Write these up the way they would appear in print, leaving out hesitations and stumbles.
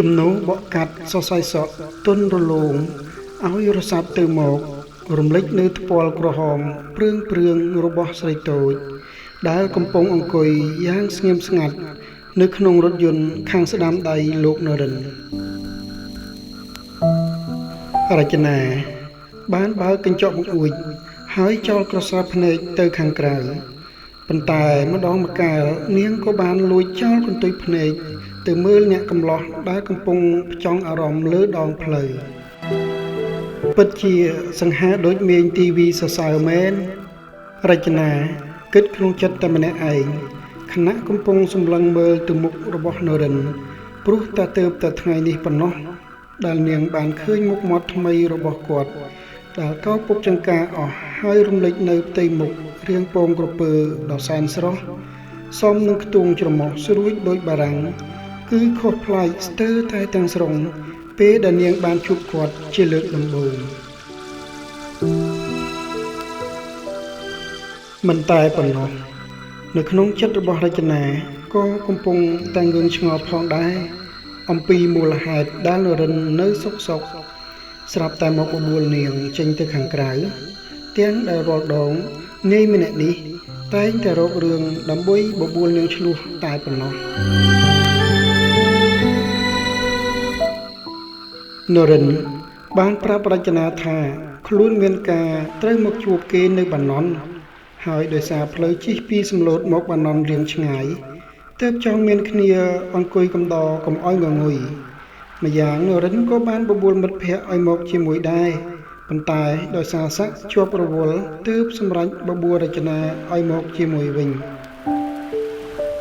ជំនួបកកាត់សរសៃសក់ទុនរលោងឲ្យរសាត់ទៅមករំលេចនៅថ្ពាល់ក្រហមព្រឿងរបស់ស្រីតូចដែលកំពុងអង្គុយយ៉ាងស្ងៀមស្ងាត់នៅក្នុងរថយន្តខាងស្ដាំដៃលោកនរិនរចនាបានបើកកញ្ចក់បង្អួចហើយចោលក្រសែភ្នែកទៅខាងក្រៅប៉ុន្តែម្ដងម្កាលនាងក៏បានលួចចោលកន្ទុយភ្នែកទៅមើលអ្នកកំឡោះដែលកំពុងផ្ចង់អារម្មណ៍លើដងផ្លូវពិតជាសង្ហាដូចមានទីវីសរសើរមែនរចនាគិតក្នុងចិត្តតែម្នាក់ឯងខណៈកំពុងសម្លឹងមើលទៅមុខរបស់នរិនព្រោះតែទើបតែថ្ងៃនេះប៉ុណ្ណោះដែលនាងបានឃើញមុខមាត់ថ្មីរបស់គាត់ដែលកោពុកចង្ការអស់ហើយរំលេចនៅផ្ទៃមុខរាងពងក្រពើដ៏សែនស្រស់សមនឹងខ្ទង់ច្រមុះស្រួចដូចបារាំងគឺខុសប្លែកស្ទើរតែទាំងស្រុងពេលដែលនាងបានជួបគាត់ជាលើកដំបូងមិនតែប៉ុណ្ណោះនៅក្នុងចិត្តរបស់រចនាក៏កំពុងតែងឿងឆ្ងល់ផងដែរអំពីមូលហេតុដែលនរិននៅសុកស្រាប់តែមកបបួលនាងចេញទៅខាងក្រៅទាំងដែលរាល់ដងនាយម្នាក់នេះតែងតែរករឿងដើម្បីបបួលនាងឆ្លោះតែប៉ុណ្ណោះនរិនបានប្រាប់រចនាថាខ្លួនមានការត្រូវមកជួបគេនៅបាណន់ហើយដោយសារផ្លូវជិះពីសំឡូតមកបាណន់រៀងឆ្ងាយទើបចង់មានគ្នាអង្គុយកំដរកុំឲ្យងងុយម្យ៉ាងនរិនក៏បានបបួលមិត្តភ័ក្តិឲ្យមកជាមួយដែរប៉ុន្តែដោយសារស័ក្តិជាប់រវល់ទើបសម្រេចបបួលរចនាឲ្យមកជាមួយវិញ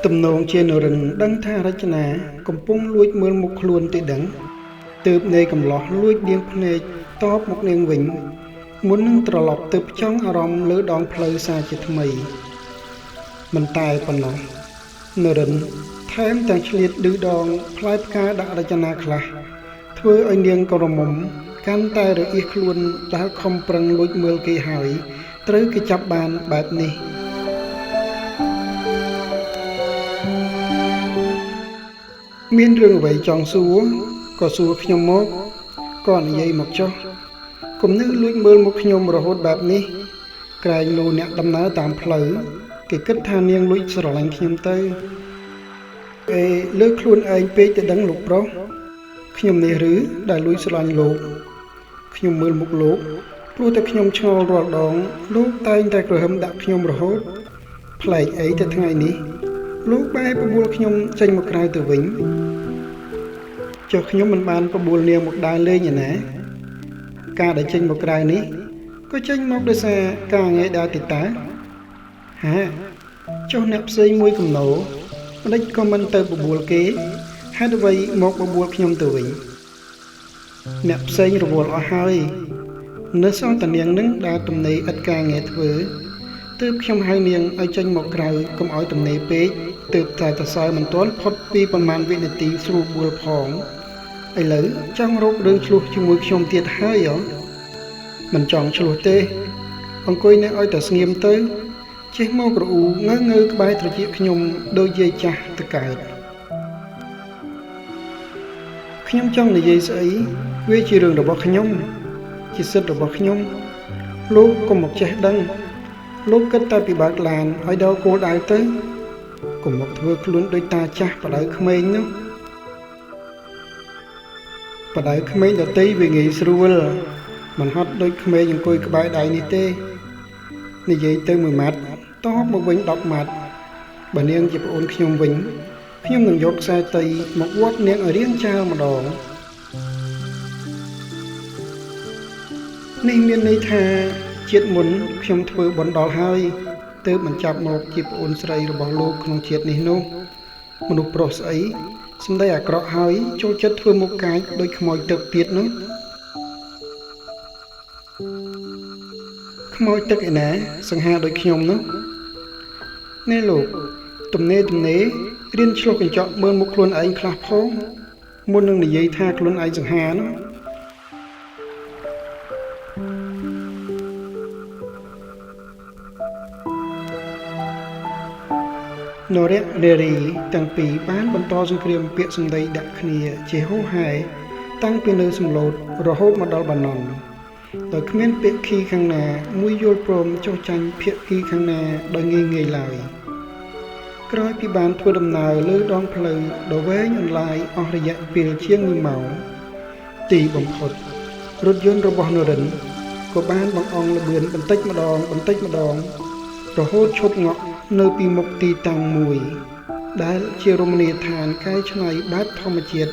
ទំនងជានរិនដឹងថារចនាកំពុងលួចមើលមុខខ្លួនទីដឹងទើបនាយកំឡោះលួចនាងភ្នែកតបមកនាងវិញមុននឹងត្រឡប់ទៅផ្ចង់អារម្មណ៍លើដងផ្លូវសារជាថ្មីមិនតែប៉ុណ្ណោះនរិនថែមទាំងឆ្លៀតឌឺដងផ្លែផ្កាដាក់រចនាខ្លះធ្វើឲ្យនាងក៏រមុំកាន់តែរអៀសខ្លួនដែលខំប្រឹងលួចមើលគេហើយត្រូវគេចាប់បានបែបនេះមានរឿងអ្វីចង់សួរក៏សួរខ្ញុំមកក៏និយាយមកចុះកុំនៅលួចមើលមកខ្ញុំរហូតបែបនេះក្រែងលោកអ្នកដំណើរតាមផ្លូវគេគិតថានាងលួចស្រឡាញ់ខ្ញុំទៅលើកខ្លួនឯងពេកទៅដឹងលោកប្រុសខ្ញុំនេះឬដែលលួចស្រឡាញ់លោកខ្ញុំមើលមុខលោកព្រោះតែខ្ញុំឆ្ងល់រាល់ដងលោកតែងតែក្រហឹមដាក់ខ្ញុំរហូតប្លែកអីទៅថ្ងៃនេះលោកបែរបបួលខ្ញុំចេញមកក្រៅទៅវិញចុះខ្ញុំមិនបានបបួលនាងមកដើរលេងឯណាការដែលចេញមកក្រៅនេះក៏ចេញមកដោយសារការងារដើរទីតាហាចុះអ្នកផ្សេងមួយកំណោម្ដេចក៏មិនទៅបបួលគេហេតុអ្វីមកបបួលខ្ញុំទៅវិញអ្នកផ្សេងរវល់អស់ហើយនៅសល់តែនាងនឹងដែលទំនេរឥតការងារធ្វើទើបខ្ញុំហៅនាងឲ្យចេញមកក្រៅកុំឲ្យទំនេរពេកទើបតែតសើមិនទាន់ផុតពីប្រមាណវិនាទីស្រួលបួលផងឥឡូវចង់រករឿងឆ្លោះជាមួយខ្ញុំទៀតហើយមិនចង់ឆ្លោះទេអង្គុយនៅឲ្យតែស្ងៀមទៅចេះមករអ៊ូងើក្បែរត្រចៀកខ្ញុំដូចយាយចាស់ទៅកើតខ្ញុំចង់និយាយស្អីវាជារឿងរបស់ខ្ញុំជាសិទ្ធិរបស់ខ្ញុំលោកកុំមកចេះដឹងលោកគិតតែពិបាកឡានឲ្យដល់គោលដៅទៅកុំមកធ្វើខ្លួនដូចតាចាស់បដៅក្មេងនោះបដៅក្មេងដតីវាងាយស្រួលមិនហត់ដូចក្មេងអង្គុយក្បែរដៃនេះទេនិយាយទៅមួយម៉ាត់តបមកវិញ10ម៉ាត់បើនាងជាប្អូនខ្ញុំវិញខ្ញុំនឹងយកខ្សែតីមកវាត់នាងឲ្យរៀងចាលម្ដង នេះមានន័យថាជាតិមុនខ្ញុំធ្វើបន់ដល់ហើយទើបបញ្ចប់មកជាប្អូនស្រីរបស់លោកក្នុងជាតិនេះនោះមនុស្សប្រុសស្អីសម្ដីអាក្រក់ហើយចូលចិត្តធ្វើមុខកាចដូចខ្មោចទឹកទៀតនោះខ្មោចទឹកឯណាសង្ហាដូចខ្ញុំនោះនេះលោកទំនេររៀនឆ្លុះកញ្ចក់មើលមុខខ្លួនឯងខ្លះផងមុននឹងនិយាយថាខ្លួនឯងសង្ហានោះនរៈនារីទាំងពីរបានបន្តសង្គ្រាមពាក្យសម្ដីដាក់គ្នាជាហូរហែតាំងពីនៅសំឡូតរហូតមកដល់បាណន់ដោយគ្មានពាក្យខីខាងណាមួយយល់ព្រមចុះចាញ់ភាគីខាងណាដោយងាយឡើយក្រោយពីបានធ្វើដំណើរលើដងផ្លូវដ៏វែងអន្លាយអស់រយៈពេលជាង1ម៉ោងទីបំផុតរថយន្តរបស់នរិនក៏បានបង្អង់ល្បឿនបន្តិចម្ដងរហូតឈប់ងក់នៅពីមុខទីតាំងមួយដែលជារមណីយដ្ឋានកែច្នៃបែបធម្មជាតិ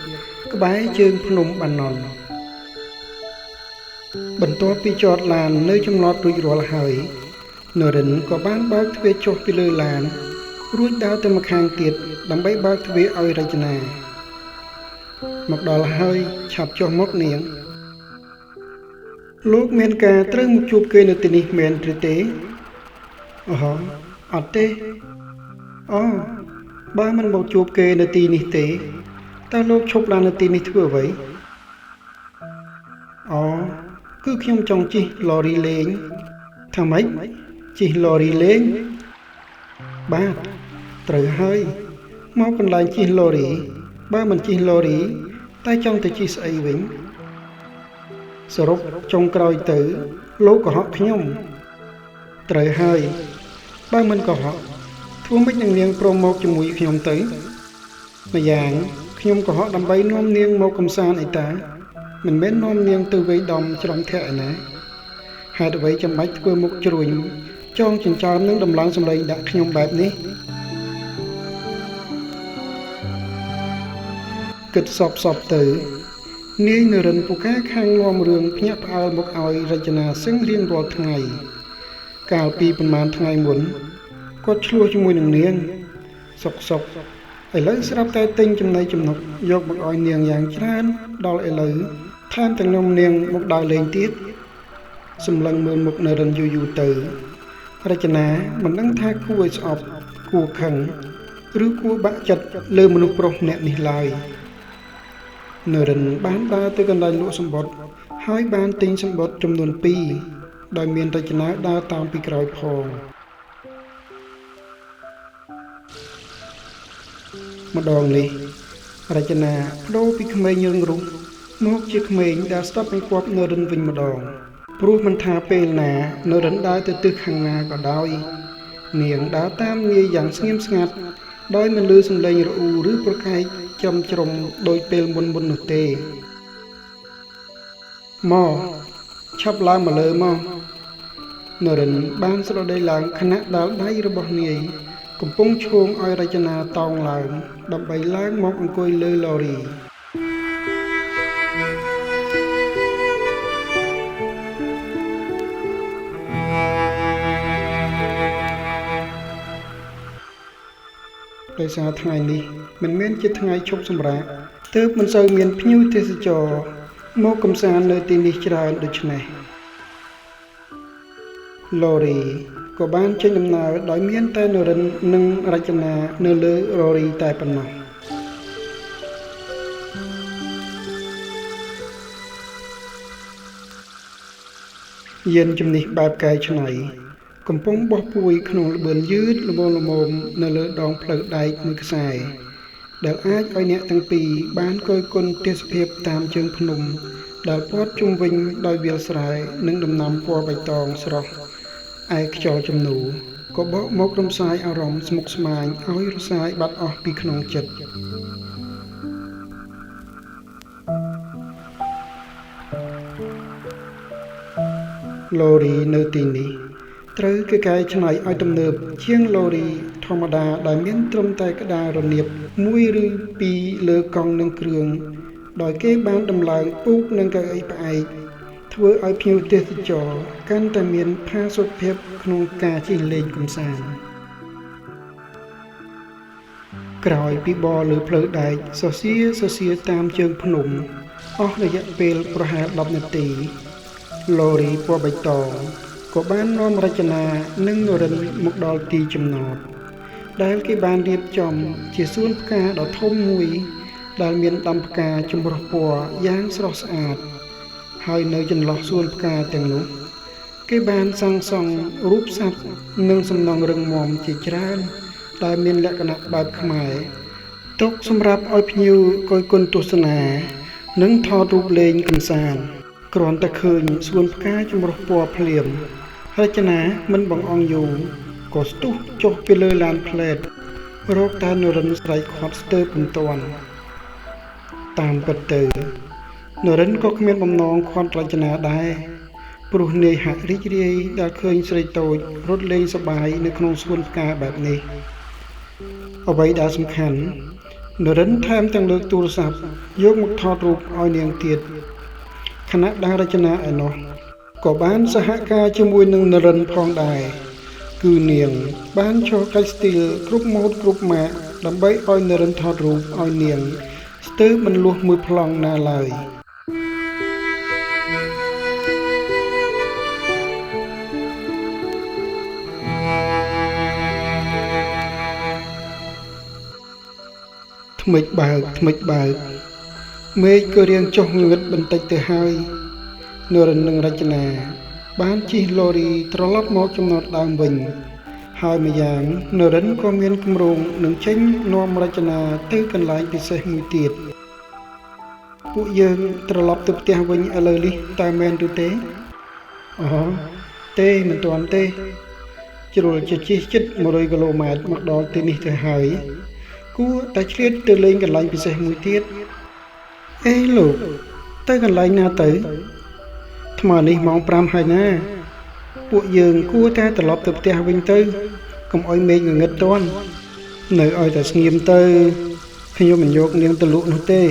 ក្បែរជើងភ្នំបាណន់បន្ទាប់ពីចតឡាននៅចំណតរួចរាល់ហើយនរិនក៏បានបើកទ្វារចុះពីលើឡានរួចដើរទៅម្ខាងទៀតដើម្បីបើកទ្វារឲ្យរចនាមកដល់ហើយឆាប់ចុះមកនាងលោកមានការត្រូវមកជួបគេនៅទីនេះមែនឬទេអត់ទេបើមិនមកជួបគេនៅទីនេះទេតើលោកឈប់ឡាននៅទីនេះធ្វើអ្វីគឺខ្ញុំចង់ជិះឡូរីលេងថាម៉េចជិះឡូរីលេងបាទត្រូវហើយមកកន្លែងជិះឡូរីបើមិនជិះឡូរីតែចង់ទៅជិះស្អីវិញសរុបចុងក្រោយទៅលោកកុហកខ្ញុំត្រូវហើយបើមិនកុហកធ្វើម៉េចនឹងនាងព្រមមកជាមួយខ្ញុំទៅម្យ៉ាងខ្ញុំកុហកដើម្បីនាំនាងមកកំសាន្តអីតាមិនមែននាំនាងទៅវេដំច្រំធាក់ឯណាហេតុអ្វីចាំបាច់ធ្វើមុខជ្រួញចងចិញ្ចើមនឹងដំឡើងសម្លេងដាក់ខ្ញុំបែបនេះគិតសពទៅនាយនរិនពូកែខាងនាំរឿងភ្ញាក់ផ្អើលមកឲ្យរចនាសឹងរៀងរាល់ថ្ងៃកាលពីប្រហែលថ្ងៃមុនគាត់ឆ្លោះជាមួយនឹងនាងសុកឥឡូវស្រាប់តែទិញចំណីចំណុកយកមកឲ្យនាងយ៉ាងច្រើនដល់ឥឡូវថែមទាំងនាំនាងមកដើរលេងទៀតសម្លឹងមើលមុខនរិនយូរទៅរចនាមិនដឹងថាគួរឲ្យស្អប់គួរខឹងឬគួរបាក់ចិត្តលើមនុស្សប្រុសម្នាក់នេះឡើយនរិនបានដើរទៅកន្លែងលក់សម្បត្តិហើយបានទិញសម្បត្តិចំនួន2ដោយមានរចនាដើរតាមពីក្រោយផងម្ដងនេះរចនាបដូរពីក្មេងយើងរុះមកជាក្មេងដែលស្ដាប់បង្គាប់នរិនវិញម្ដងព្រោះមិនថាពេលណានរិនដើរទៅទិសខាងណាក៏ដោយនាងដើរតាមនាយយ៉ាងស្ងៀមស្ងាត់ដោយមិនឮសំឡេងរអ៊ូឬប្រកែកច្រំដោយពេលមុននោះទេមកឆាប់ឡើងមកលើមកនរិនបានស្រដីឡើងខណៈដែលដៃរបស់នាយកំពុងឈោងឲ្យរចនាតោងឡើងដើម្បីឡើងមកអង្គុយលើឡូរីដោយសារថ្ងៃនេះមិនមែនជាថ្ងៃឈប់សម្រាកទើបមិនសូវមានភ្ញៀវទេសចរមកកំសាន្តនៅទីនេះច្រើនដូច្នេះឡូរីក៏បានចេញដំណើរដោយមានតែនរិននិងរចនានៅលើឡូរីតែប៉ុណ្ណោះយានជំនិះបែបកែច្នៃកំពុងបោះពួយក្នុងល្បឿនយឺតល្មមនៅលើដងផ្លូវដែកមួយខ្សែដែលអាចឲ្យអ្នកទាំងពីរបានគយគន់ទេសភាពតាមជើងភ្នំដែលព័ទ្ធជុំវិញដោយវាលស្រែនិងដំណាំពណ៌បៃតងស្រស់ឯខ្យល់ជំនោរក៏បកមករំសាយអារម្មណ៍ស្មុគស្មាញឲ្យរសាយបាត់អស់ពីក្នុងចិត្តឡូរីនៅទីនេះត្រូវគេកែច្នៃឲ្យទំនើបជាងឡូរីធម្មតាដែលមានត្រឹមតែក្តាររនាប1ឬ2លើកង់និងគ្រឿងដោយគេបានដំឡើងពូកនិងកៅអីផ្អែក ធ្វើឲ្យភ្ញៀវទេសចរកាន់តែមានផាសុកភាពក្នុងការជិះលេងកម្សាន្តក្រោយពីបរលើផ្លូវដែកសសៀតាមជើងភ្នំអស់រយៈពេលប្រហែល10នាទីឡូរីពណ៌បៃតងក៏បាននាំរចនានិងនរិនមកដល់ទីចំណតដែលគេបានរៀបចំជាសួនផ្កាដ៏ធំមួយដែលមានដាំផ្កាចម្រុះពណ៌យ៉ាងស្រស់ស្អាតហើយនៅចន្លោះសួនផ្កាទាំងនោះគេបានសាងសង់រូបសត្វនិងសំណង់រឹងមាំជាច្រើនដែលមានលក្ខណៈបែបខ្មែរទុកសម្រាប់ឲ្យភ្ញៀវគយគន់ទស្សនានិងថតរូបលេងកម្សាន្តគ្រាន់តែឃើញសួនផ្កាចម្រុះពណ៌ភ្លាមរចនាមិនបង្អង់យូរក៏ស្ទុះចុះពីលើឡានផ្លែតរកតែនរិនស្រែកខាត់ស្ទើរពុំទាន់តាមពិតទៅនរិនក៏គ្មានបំណងខាត់រចនាដែរព្រោះនាយហាក់រីករាយដែលឃើញស្រីតូចរត់លេងសប្បាយនៅក្នុងសួនផ្កាបែបនេះអ្វីដែលសំខាន់នរិនថែមទាំងលើកទូរស័ព្ទយកមកថតរូបឲ្យនាងទៀតខណៈដែលរចនាឯណោះក៏បានសហការជាមួយនឹងនរិនផងដែរគឺនាងបានចុះកាច់ស្ទីលគ្រប់ម៉ូដគ្រប់ម៉ាកដើម្បីឲ្យនរិនថតរូបឲ្យនាងស្ទើរមិនលួសមួយប្លង់ណាឡើយថ្មិចបើកមេឃក៏រៀងចុះងងឹតបន្តិចទៅហើយនរិននិងរចនាបានជិះឡូរីត្រឡប់មកចំណតដើមវិញហើយម្យ៉ាងនរិនក៏មានគម្រោងនឹងចេញនាំរចនាទៅកន្លែងពិសេសមួយទៀតពួកយើងត្រឡប់ទៅផ្ទះវិញឥឡូវនេះតើមែនឬទេអូទេមិនទាន់ទេជ្រុលជិះជិត100គីឡូម៉ែត្រមកដល់ទីនេះទៅហើយគួរតែឆ្លៀតទៅលេងកន្លែងពិសេសមួយទៀតអេលោកទៅកន្លែងណាទៅថ្មនេះម៉ោង5ហើយណាពួកយើងគួរតែត្រឡប់ទៅផ្ទះវិញទៅកុំឲ្យមេឃងងឹតទាន់នៅឲ្យតែស្ងៀមទៅខ្ញុំមិនយកនាងទៅលក់នោះទេ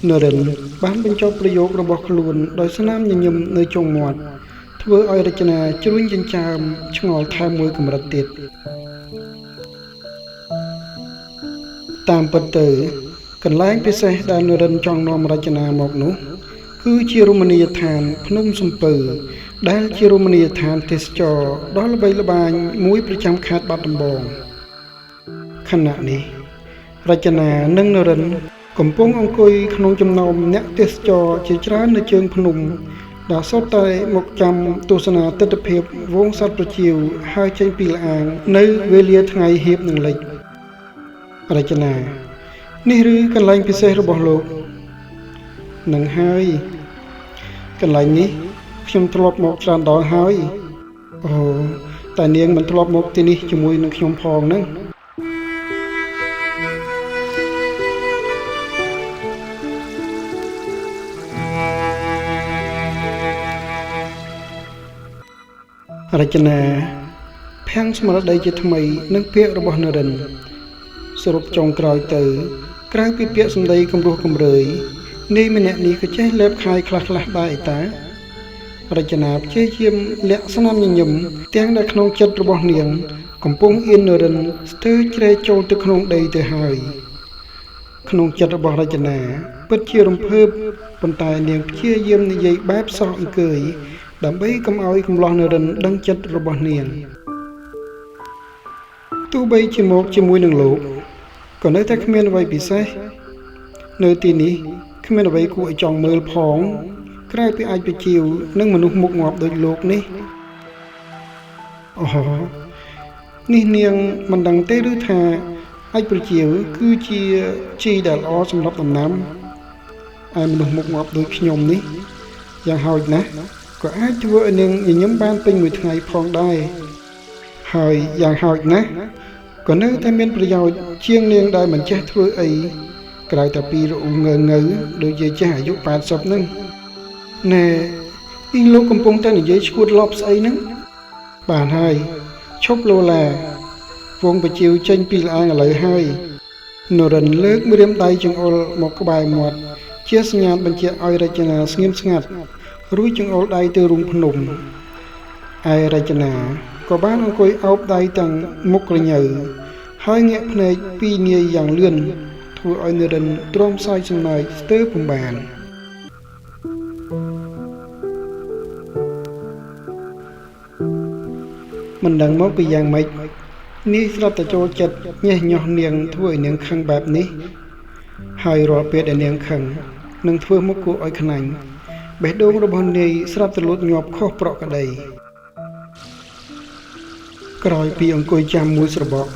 នរិនបានបញ្ចប់ប្រយោគរបស់ខ្លួនដោយស្នាមញញឹមនៅចុងមាត់ធ្វើឲ្យរចនាជ្រួញចិញ្ចើមឆ្ងល់ថែមមួយកម្រិតទៀតតាមពិតទៅកន្លែងពិសេសដែលនរិនចង់នាំរចនាមកនោះគឺជារមណីយដ្ឋានភ្នំសំពៅដែលជារមណីយដ្ឋានទេសចរដ៏ល្បីល្បាញមួយប្រចាំខេត្តបាត់ដំបងខណៈនេះរចនានិងនរិនកំពុងអង្គុយក្នុងចំណោមអ្នកទេសចរជាច្រើននៅជើងភ្នំដែលសុទ្ធតែមកចាំទស្សនាទិដ្ឋភាពវងសត្វប្រចៀវហើយចេញពីល្អាងនៅវេលាថ្ងៃហៀបនឹងលិចរចនានេះឬកន្លែងពិសេសរបស់លោកនឹងហើយកន្លែងនេះខ្ញុំធ្លាប់មកច្រើនដងហើយអូតែនាងមិនធ្លាប់មកទីនេះជាមួយនឹងខ្ញុំផងហ្នឹងរចនាភាំងស្មារតីជាថ្មីនឹងពាក្យរបស់នរិនសរុបចុងក្រោយទៅក្រៅពីពាក្យសម្ដីគំរោះគំរើយនាយម្នាក់នេះក៏ចេះលេបខាយខ្លះដែរឯតារចនាព្យាយាមលាក់ស្នាមញញឹមទាំងនៅក្នុងចិត្តរបស់នាងកំពុងអៀននរិនស្ទើរជ្រែកចូលទៅក្នុងដីទៅហើយក្នុងចិត្តរបស់រចនាពិតជារំភើបប៉ុន្តែនាងព្យាយាមនិយាយបែបសោះអង្គើយដើម្បីកុំឲ្យកំលោះនរិនដឹងចិត្តរបស់នាងទោះបីជាមកជាមួយនឹងលោកក៏នៅតែគ្មានអ្វីពិសេសនៅទីនេះគ្មានអ្វីគួរឲ្យចង់មើលផងក្រៅពីអាចបជាវនិងមនុស្សមុខងាប់ដូចលោកនេះអូនេះនាងមិនដឹងទេឬថាអាចបជាវគឺជាជីដែលល្អសម្រាប់ដំណាំហើយមនុស្សមុខងាប់ដូចខ្ញុំនេះយ៉ាងហោចណាស់ក៏អាចធ្វើឲ្យនាងញញឹមបានពេញមួយថ្ងៃផងដែរហើយយ៉ាងហោចណាស់ក៏នៅតែមានប្រយោជន៍ជាងនាងដែលមិនចេះធ្វើអីក្រៅតែពីរអ៊ូងើដូចជាចេះអាយុ80ហ្នឹងណែពីលោកកំពុងតែនិយាយឈួតឡប់ស្អីហ្នឹងបានហើយឈប់លោឡាវងបជាវចេញពីល្អាងឥឡូវហើយនរិនលើកម្រាមដៃចង្អុលមកក្បែរមាត់ជាសញ្ញាបញ្ជាក់ឲ្យរចនាស្ងៀមស្ងាត់ រួចចង្អុលដៃទៅរុំភ្នំឯរចនាក៏បានអង្គុយអោបដៃទាំងមុខក្រញើហើយងាកភ្នែកពីនាយយ៉ាងលឿនធ្វើឲ្យនរិនទ្រាំសាយសំណើចស្ទើរពុំបានមិនដឹងមកពីយ៉ាងម៉េចនាយស្រាប់តែចូលចិត្តញេះញោះនាងធ្វើឲ្យនាងខឹងបែបនេះហើយរាល់ពេលដែលនាងខឹងនឹងធ្វើមុខគួរឲ្យខ្នាញ់បេះដូងរបស់នាយស្រាប់តែលូតញាប់ខុសប្រក្រតីក្រោយពីអង្គុយចាំមួយស្របក់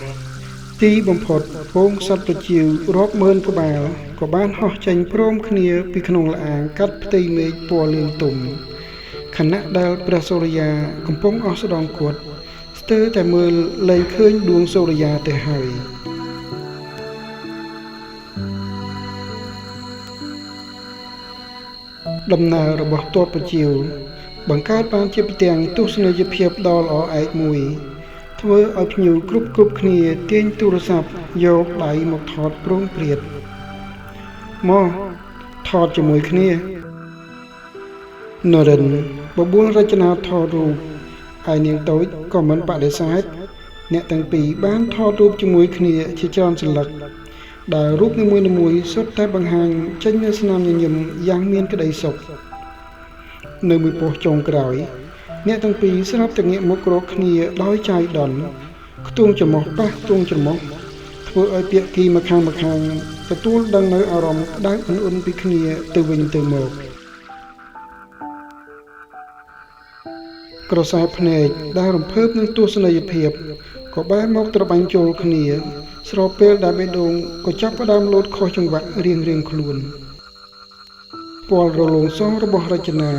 ទីបំផុតហ្វូងសត្វប្រជៀវរាប់ម៉ឺនក្បាលក៏បានហោះចេញព្រមគ្នាពីក្នុងល្អាងកាត់ផ្ទៃមេឃពណ៌លឿងទុំខណៈដែលព្រះសូរិយាកំពុងអស់ស្ដងគាត់ស្ទើរតែមើលលែងឃើញដួងសូរិយាទៅហើយដំណើររបស់ទ័ពប្រជៀវបង្កើតបានជាផ្ទាំងទស្សនីយភាពដ៏ល្អឯកមួយធ្វើឲ្យភ្ញៀវគ្រប់គ្នាទាញទូរស័ព្ទយកដៃមកថតព្រោងព្រាតមកថតជាមួយគ្នានរិនបបួលរចនាថតរូបហើយនាងតូចក៏មិនបដិសេធអ្នកទាំងពីរបានថតរូបជាមួយគ្នាជាច្រើនសន្លឹកដែលរូបនីមួយៗសុទ្ធតែបង្ហាញចេញនូវស្នាមញញឹមយ៉ាងមានក្តីសុខនៅមួយពោះចុងក្រោយអ្នកទាំងពីរស្រាប់តែងាកមុខរកគ្នាដោយចៃដន្យខ្ទង់ច្រមុះប៉ះខ្ទង់ច្រមុះធ្វើឲ្យពាក្យគីម្ខាងទទួលដឹងនៅអារម្មណ៍ក្តៅអ៊ុនពីគ្នាទៅវិញទៅមកក្រសែភ្នែកដែលរំភើបនឹងទស្សនីយភាពក៏បែរមកត្របាញ់ចូលគ្នាស្របពេលដែលបេះដូងក៏ចាប់ផ្ដើមលោតខុសចង្វាក់រៀងខ្លួនពណ៌រលោងសរបស់រចនា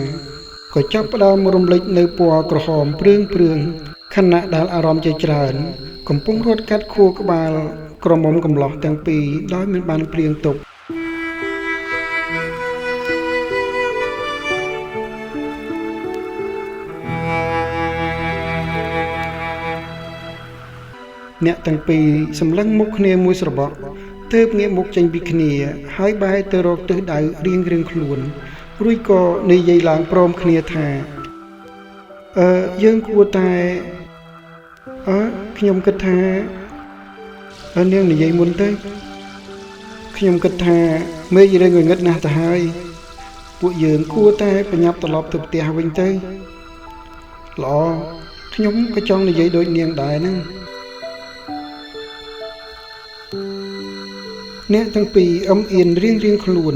ក៏ចាប់ផ្ដើមរំលេចនៅពណ៌ក្រហមព្រឿងខណៈដែលអារម្មណ៍ជាច្រើនកំពុងរត់កាត់ខួរក្បាលក្រមុំកំឡោះទាំងពីរដោយមិនបានព្រៀងទុកអ្នកទាំងពីរសម្លឹងមុខគ្នាមួយស្របក់ទើបងាកមុខចេញពីគ្នាហើយបែរទៅរកទិសដៅរៀងខ្លួនរួចក៏និយាយឡើងព្រមគ្នាថាយើងគួរតែខ្ញុំគិតថានាងនិយាយមុនទៅខ្ញុំគិតថាមេឃរឿងងងឹតណាស់ទៅហើយពួកយើងគួរតែប្រញាប់ត្រឡប់ទៅផ្ទះវិញទៅល្អខ្ញុំក៏ចង់និយាយដូចនាងដែរហ្នឹងអ្នកទាំងពីរអ៊ំអៀនរៀងខ្លួន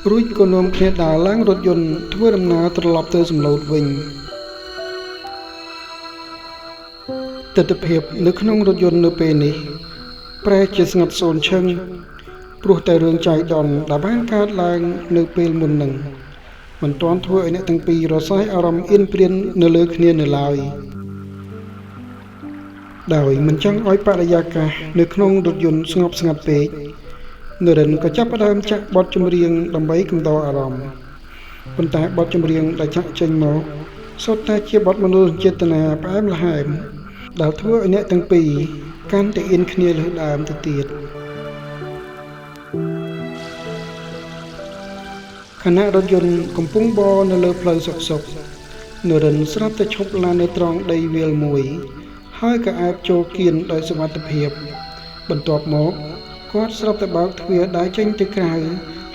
រួចក៏នាំគ្នាដើរឡើងរថយន្តធ្វើដំណើរត្រឡប់ទៅសំឡូតវិញទិដ្ឋភាពនៅក្នុងរថយន្តនៅពេលនេះប្រែជាស្ងាត់សូន្យឈឹងព្រោះតែរឿងចៃដន្យដែលបានកើតឡើងនៅពេលមុននឹងមិនទាន់ធ្វើឲ្យអ្នកទាំងពីររសាយអារម្មណ៍អៀនព្រាននៅលើគ្នានៅឡើយដោយមិនចង់ឲ្យបរិយាកាសនៅក្នុងរថយន្តស្ងប់ស្ងាត់ពេកនរិនក៏ចាប់ផ្ដើមចាក់បទចម្រៀងដើម្បីកំដរអារម្មណ៍ប៉ុន្តែបទចម្រៀងដែលចាក់ចេញមកសុទ្ធតែជាបទមនោសញ្ចេតនាផ្អែមល្ហែមដែលធ្វើឲ្យអ្នកទាំងពីរកាន់តែអៀនគ្នាលើសដើមទៅទៀតខណៈរថយន្តកំពុងបរនៅលើផ្លូវសុកនរិនស្រាប់តែឈប់ឡាននៅត្រង់ដីវាលមួយហើយក៏អាចចូលគៀនដោយសុវត្ថិភាពបន្ទាប់មកគាត់ស្រាប់តែបើកទ្វារដើរចេញទៅក្រៅ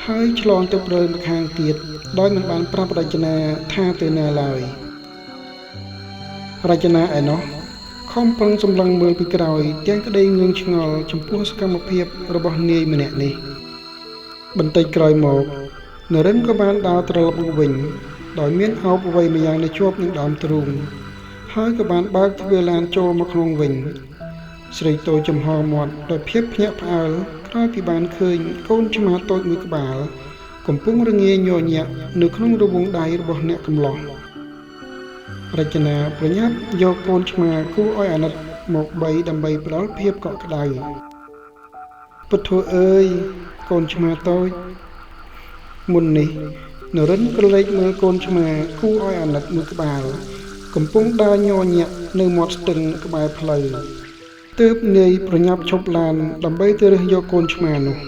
ហើយឆ្លងទៅព្រៃម្ខាងទៀតដោយមិនបានប្រាប់រចនាថាទៅណាឡើយរចនាឯណោះខំប្រឹងសម្លឹងមើលពីក្រោយទាំងក្តីងឿងឆ្ងល់ចំពោះសកម្មភាពរបស់នាយម្នាក់នេះបន្តិចក្រោយមកនរិនក៏បានដើរត្រឡប់មកវិញដោយមានអោបអ្វីម្យ៉ាងនៅជាប់នឹងដើមទ្រូងហើយក៏បានបើកទ្វារឡានចូលមកក្នុងវិញស្រីតូចចំហមាត់ដោយភាពភ្ញាក់ផ្អើលក្រោយពីបានឃើញកូនឆ្មាតូចមួយក្បាលកំពុងរងាញ័រញាក់នៅក្នុងរង្វង់ដៃរបស់អ្នកកំឡោះរចនាប្រញាប់យកកូនឆ្មាគួរឲ្យអាណិតមកបីដើម្បីផ្ដល់ភាពកក់ក្ដៅពុទ្ធអើយកូនឆ្មាតូចមុននេះនរិនក៏លេចមើលកូនឆ្មាគួរឲ្យអាណិតមួយក្បាលកំពុងដើរញ័រញាក់នៅមាត់ស្ទឹងក្បែរផ្លូវទើបនាយប្រញាប់ឈប់ឡានដើម្បីទៅរើសយកកូនឆ្មានោះ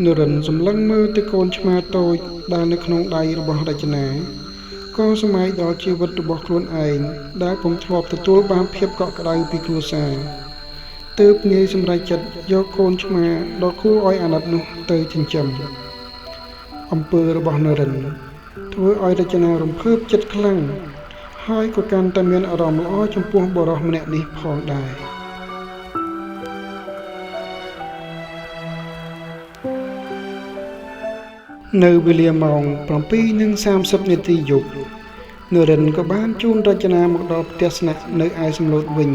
នរិនសម្លឹងមើលទៅកូនឆ្មាតូចដែលនៅក្នុងដៃរបស់រចនាក៏សម័យដល់ជីវិតរបស់ខ្លួនឯងដែលពុំធ្លាប់ទទួលបានភាពកក់ក្ដៅពីគ្រួសារទើបនាយសម្រេចចិត្តយកកូនឆ្មាដ៏គួរឲ្យអាណិតនោះទៅចិញ្ចឹមអំពើរបស់នរិនធ្វើឲ្យរចនារំភើបចិត្តខ្លាំងហើយក៏កាន់តែមានអារម្មណ៍ល្អចំពោះបុរសម្នាក់នេះផងដែរនៅវេលាម៉ោង 7:30 នាទីយប់នរិនក៏បានជូនរចនាមកដល់ផ្ទះស្នាក់នៅឯសំឡូតវិញ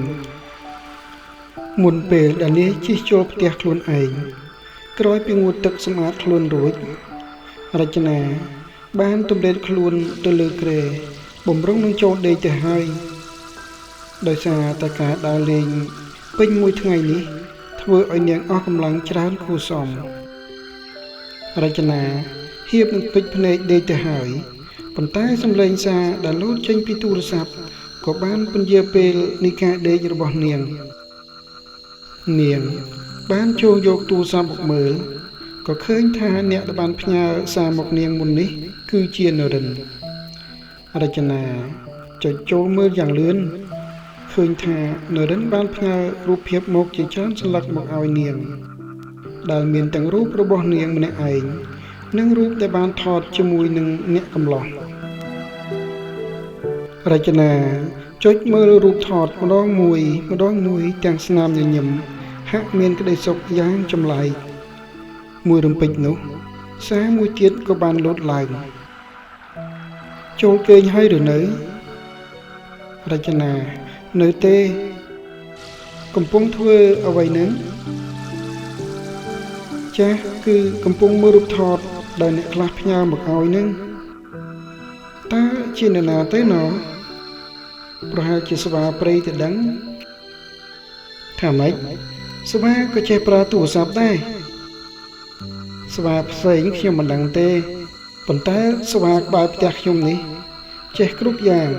មុនពេលដែលនាយជិះចូលផ្ទះខ្លួនឯងក្រោយពីងូតទឹកសម្អាតខ្លួនរួចរចនាបានទម្លាក់ខ្លួនទៅលើគ្រែបំរុងនឹងចូលដេកទៅហើយដោយសារតែការដើរលេងពេញមួយថ្ងៃនេះធ្វើឲ្យនាងអស់កម្លាំងច្រើនគួរសមរចនាហៀបនឹងពេជ្រភ្នែកដេកទៅហើយប៉ុន្តែសំឡេងសារដែលលោតចេញពីទូរស័ព្ទក៏បានពន្យាពេលនៃការដេករបស់នាងបានចូលយកទូរស័ព្ទមកមើលក៏ឃើញថាអ្នកដែលបានផ្ញើសារមកនាងមុននេះគឺជានរិនរចនាចុចចូលមើលយ៉ាងលឿនឃើញថានរិនបានផ្ញើរូបភាពមកជាច្រើនសន្លឹកមកឲ្យនាងដែលមានទាំងរូបរបស់នាងម្នាក់ឯងនិងរូបដែលបានថតជាមួយនឹងអ្នកកំឡោះរចនាចុចមើលរូបថតម្ដងមួយទាំងស្នាមញញឹមហាក់មានក្តីសុខយ៉ាងចម្លែកមួយរំពេចនោះសារមួយទៀតក៏បានលោតឡើងចូលគេងហើយឬនៅរចនានៅទេកំពុងធ្វើអ្វីនឹងចាស់គឺកំពុងមើលរូបថតដែលអ្នកខ្លះផ្ញើមកឲ្យនឹងតើជានរណាទៅណោះប្រហែលជាស្វាព្រៃទៅដឹងថាម៉េចស្វាក៏ចេះប្រើទូរស័ព្ទដែរស្វាផ្សេងខ្ញុំមិនដឹងទេប៉ុន្តែស្វាក្បែរផ្ទះខ្ញុំនេះចេះគ្រប់យ៉ាង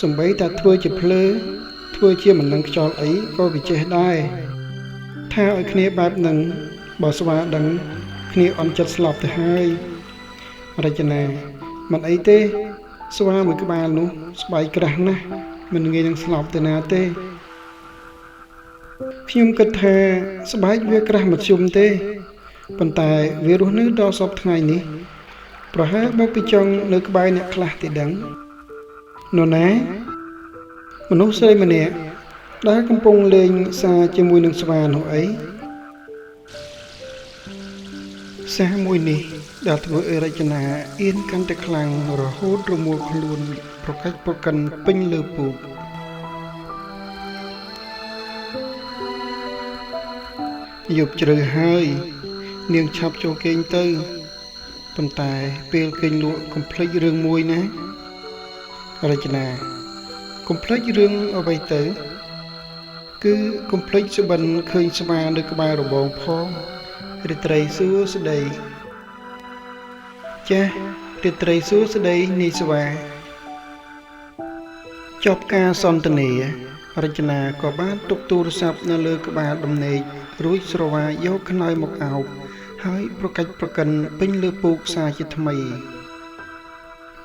សម្បីតែធ្វើជាភ្លើធ្វើជាមិនដឹងខ្យល់អីក៏វាចេះដែរថាឲ្យគ្នាបែបហ្នឹងបើស្វាដឹងគ្នាអន់ចិត្តស្លាប់ទៅហើយរចនាមិនអីទេស្វាមួយក្បាលនោះស្បែកក្រាស់ណាស់មិនងាយនឹងស្លាប់ទៅណាទេខ្ញុំគិតថាស្បែកវាក្រាស់មធ្យមទេប៉ុន្តែវារស់នៅដល់សពថ្ងៃនេះប្រហែលមកពីចុងនៅក្បែរអ្នកខ្លះទីដឹងនរណាមនុស្សស្រីម្នាក់ដែលកំពុងលេងសារជាមួយនឹងស្វានោះអីសារមួយនេះដែលធ្វើឲ្យរចនាអៀនកាន់តែខ្លាំងរហូតរមួលខ្លួនប្រកាច់ប្រកិនពេញលើពូកយប់ជ្រៅហើយនាងឆាប់ចូលគេងទៅប៉ុន្តែពេលគេងលក់កុំភ្លេចរឿងមួយណារចនាកុំភ្លេចរឿងអ្វីទៅគឺកុំភ្លេចស្បិនឃើញស្វានៅក្បែររបងផងរាត្រីសួស្តីចាស់រាត្រីសួស្តីនាយស្វាចប់ការសន្ទនារចនាក៏បានទុកទូរស័ព្ទនៅលើក្បាលដំណេករួចស្រវាយកខ្នើយមកអោបហើយប្រកាច់ប្រកិនពេញលើពូកសារជាថ្មី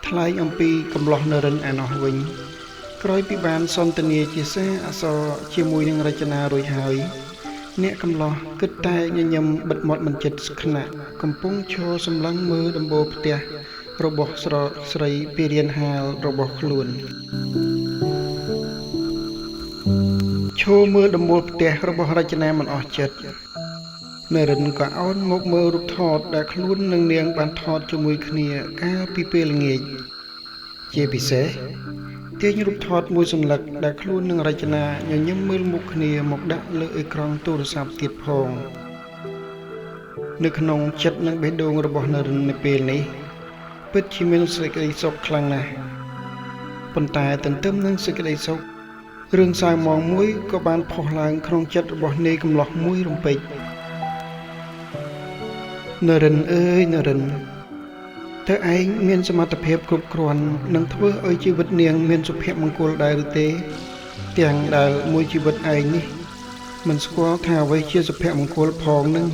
ថ្លែងអំពីកំឡោះនរិនឯណោះវិញក្រោយពីបានសន្ទនាជាសារអក្សរជាមួយនឹងរចនារួចហើយអ្នកកំឡោះគិតតែញញឹមបិទមាត់មិនចិត្តខ្នាក់កំពុងឈរសម្លឹងមើលដំបូលផ្ទះរបស់ស្រីពីរៀនហាលរបស់ខ្លួនឈរមើលដំបូលផ្ទះរបស់រចនាមិនអស់ចិត្តនរិនក៏អោនមកមើលរូបថតដែលខ្លួននិងនាងបានថតជាមួយគ្នាកាលពីពេលល្ងាចជាពិសេសទាញរូបថតមួយសន្លឹកដែលខ្លួននិងរចនាញញឹមមើលមុខគ្នាមកដាក់លើអេក្រង់ទូរស័ព្ទទៀតផងនៅក្នុងចិត្តនិងបេះដូងរបស់នរិននៅពេលនេះពិតជាមានសេចក្តីសុខខ្លាំងណាស់ប៉ុន្តែទន្ទឹមនឹងសេចក្តីសុខរឿងសៅហ្មងមួយក៏បានផុសឡើងក្នុងចិត្តរបស់នាយកំឡោះមួយរំពេចនរិនអើយនរិនតើឯងមានសមត្ថភាពគ្រប់គ្រាន់នឹងធ្វើឲ្យជីវិតនាងមានសុភមង្គលដែរឬទេទាំងដែលមួយជីវិតឯងនេះមិនស្គាល់ថាអ្វីជាសុភមង្គលផងនឹង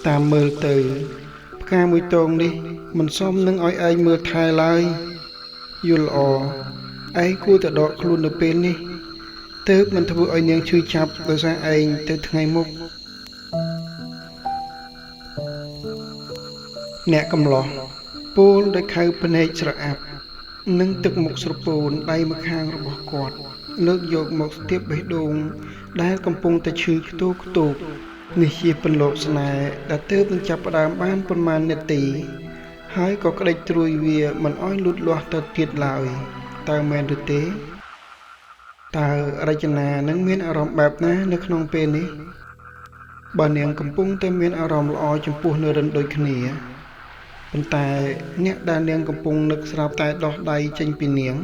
តាមមើលទៅ ផ្កាមួយតងនេះមិនសមនឹងឲ្យឯងមើលថែឡើយយល់ល្អឯងគួរតែដកខ្លួននៅពេលនេះទើបមិនធ្វើឲ្យនាងឈឺចាប់ដោយសារឯងទៅថ្ងៃមុខអ្នកកំឡោះពោលដោយខៅភ្នែកស្រអាប់និងទឹកមុខស្រពោនដៃម្ខាងរបស់គាត់លើកយកមកស្ទាបបេះដូងដែលកំពុងតែឈឺខ្ទោខ្ទោកនេះជាពន្លកស្នេហ៍ដែលទើបនឹងចាប់ផ្ដើមបានប៉ុន្មាននាទីហើយក៏ក្តិចត្រួយវាមិនឲ្យលូតលាស់ទៅទៀតឡើយតើមែនឬទេតើរចនានឹងមានអារម្មណ៍បែបណានៅក្នុងពេលនេះបើនាងកំពុងតែមានអារម្មណ៍ល្អចំពោះនរិនដូចគ្នាប៉ុន្តែអ្នកដែលនាងកំពុងនឹកស្រាប់តែដោះដៃចេញពីនាង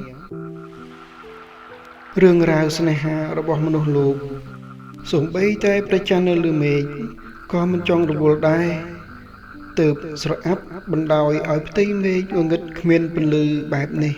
រឿងរ៉ាវស្នេហារបស់មនុស្សលោកសូម្បីតែព្រះច័ន្ទនៅលើមេឃក៏មិនចង់រវល់ដែរទើបស្រអាប់បណ្ដោយឲ្យផ្ទៃមេឃងងឹតគ្មានពន្លឺបែបនេះ